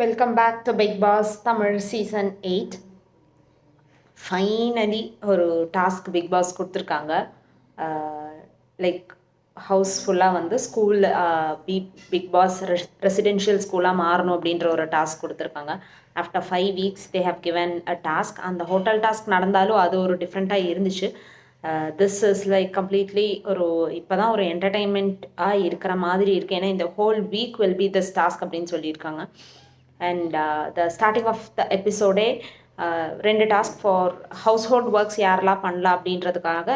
Welcome back to Big Boss Tamil Season 8. Finally ஒரு task big pass கொடுத்துருக்காங்க. Like ஹவுஸ்ஃபுல்லாக வந்து school big pass residential ஸ்கூலாக மாறணும் அப்படின்ற ஒரு டாஸ்க் கொடுத்துருக்காங்க. After 5 weeks they have given a task. அந்த ஹோட்டல் டாஸ்க் நடந்தாலும் அது ஒரு டிஃப்ரெண்ட்டாக இருந்துச்சு. திஸ் இஸ் லைக் கம்ப்ளீட்லி இப்போ தான் ஒரு என்டர்டெயின்மெண்ட்டாக இருக்கிற மாதிரி இருக்குது. ஏன்னா இந்த whole week will be this task அப்படின்னு சொல்லியிருக்காங்க. And the starting of the எபிசோடே 2 task for household works யாரெல்லாம் பண்ணலாம் அப்படின்றதுக்காக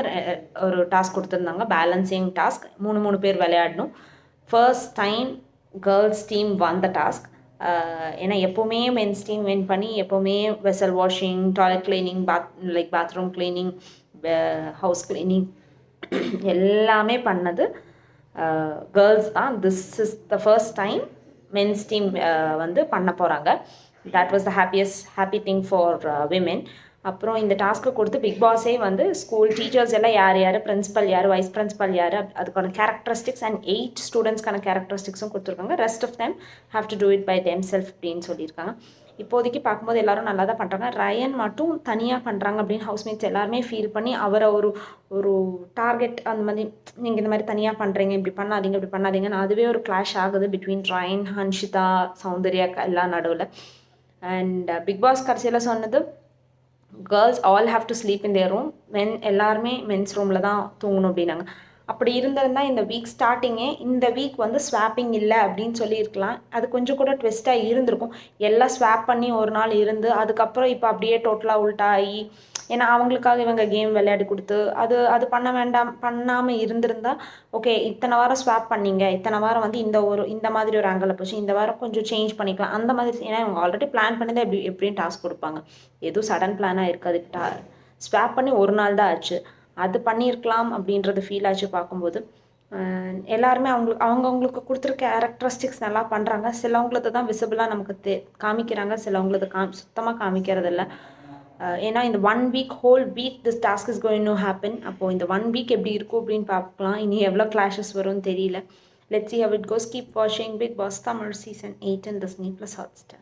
ஒரு டாஸ்க் கொடுத்துருந்தாங்க. பேலன்சிங் டாஸ்க் 3 பேர் விளையாடணும். ஃபர்ஸ்ட் டைம் கேர்ள்ஸ் டீம் வந்த டாஸ்க். ஏன்னா எப்போவுமே மென்ஸ் டீம் வின் பண்ணி எப்போவுமே vessel washing, toilet cleaning, bathroom cleaning, house cleaning எல்லாமே பண்ணது கேர்ள்ஸ் தான். This is the first time mens team வந்து பண்ண போகிறாங்க. That was the happy thing for women. அப்புறம் இந்த டாஸ்க்கு கொடுத்து பிக் பாஸே வந்து ஸ்கூல் டீச்சர்ஸ் எல்லாம் யார் பிரின்ஸிபல் யார், வைஸ் பிரின்ஸிபல் யார், அதுக்கான கேரக்டரிஸ்டிக்ஸ் அண்ட் 8 ஸ்டூடெண்ட்ஸ்க்கான கேரக்டரிஸ்டிக்ஸும் கொடுத்துருக்காங்க. Rest of time have to do it by them self அப்படின்னு சொல்லியிருக்காங்க. இப்போதைக்கு பார்க்கும்போது எல்லாரும் நல்லா தான் பண்ணுறாங்க. ரயன் மட்டும் தனியாக பண்ணுறாங்க அப்படின்னு ஹவுஸ்மேட்ஸ் எல்லாருமே ஃபீல் பண்ணி அவரை ஒரு டார்கெட் அந்த மாதிரி, நீங்கள் இந்த மாதிரி தனியாக பண்ணுறீங்க, இப்படி பண்ணாதீங்கன்னு அதுவே ஒரு கிளாஷ் ஆகுது பிட்வீன் ரயன், ஹன்ஷிதா, சௌந்தர்யா எல்லாம் நடுவில். அண்ட் பிக் பாஸ் கடைசியில் சொன்னது girls all have to sleep in their room, எல்லாருமே மென்ஸ் ரூமில் தான் தூங்கணும் அப்படின்னாங்க. அப்படி இருந்திருந்தால் இந்த வீக் ஸ்டார்டிங்கே இந்த வீக் வந்து ஸ்வாப்பிங் இல்லை அப்படின்னு சொல்லியிருக்கலாம். அது கொஞ்சம் கூட ட்விஸ்ட்டாக இருந்திருக்கும். எல்லாம் ஸ்வாப் பண்ணி ஒரு நாள் இருந்து அதுக்கப்புறம் இப்போ அப்படியே டோட்டலாக உல்ட்டாகி, ஏன்னா அவங்களுக்காக இவங்க கேம் விளையாடி கொடுத்து அது பண்ணாமல் இருந்திருந்தா ஓகே, இத்தனை வாரம் ஸ்வாப் பண்ணீங்க, இத்தனை வாரம் வந்து இந்த மாதிரி ஒரு ஆங்கிளில் போச்சு, இந்த வாரம் கொஞ்சம் சேஞ்ச் பண்ணிக்கலாம் அந்த மாதிரி. ஏன்னா இவங்க ஆல்ரெடி பிளான் பண்ணி தான் எப்படியும் டாஸ்க் கொடுப்பாங்க. எதுவும் சடன் பிளானாக இருக்காது. ஸ்வாப் பண்ணி ஒரு நாள் தான் ஆச்சு, அது பண்ணியிருக்கலாம் அப்படின்றது ஃபீல் ஆச்சு பார்க்கும்போது. எல்லாருமே அவங்கவுங்களுக்கு கொடுத்துருக்க கேரக்டரிஸ்டிக்ஸ் நல்லா பண்ணுறாங்க. சிலவங்களது தான் விசிபிளாக நமக்கு காமிக்கிறாங்க, சிலவங்களது சுத்தமாக காமிக்கிறதில்ல. ஏன்னா இந்த 1 week whole week this task is going to happen. அப்போது இந்த 1 week எப்படி இருக்கும் அப்படின்னு பார்க்கலாம். இனி எவ்வளோ கிளாஷஸ் வரும்னு தெரியல. Let's see how it goes. Keep watching Big Boss Tamil Season 8 in Disney+ Hotstar.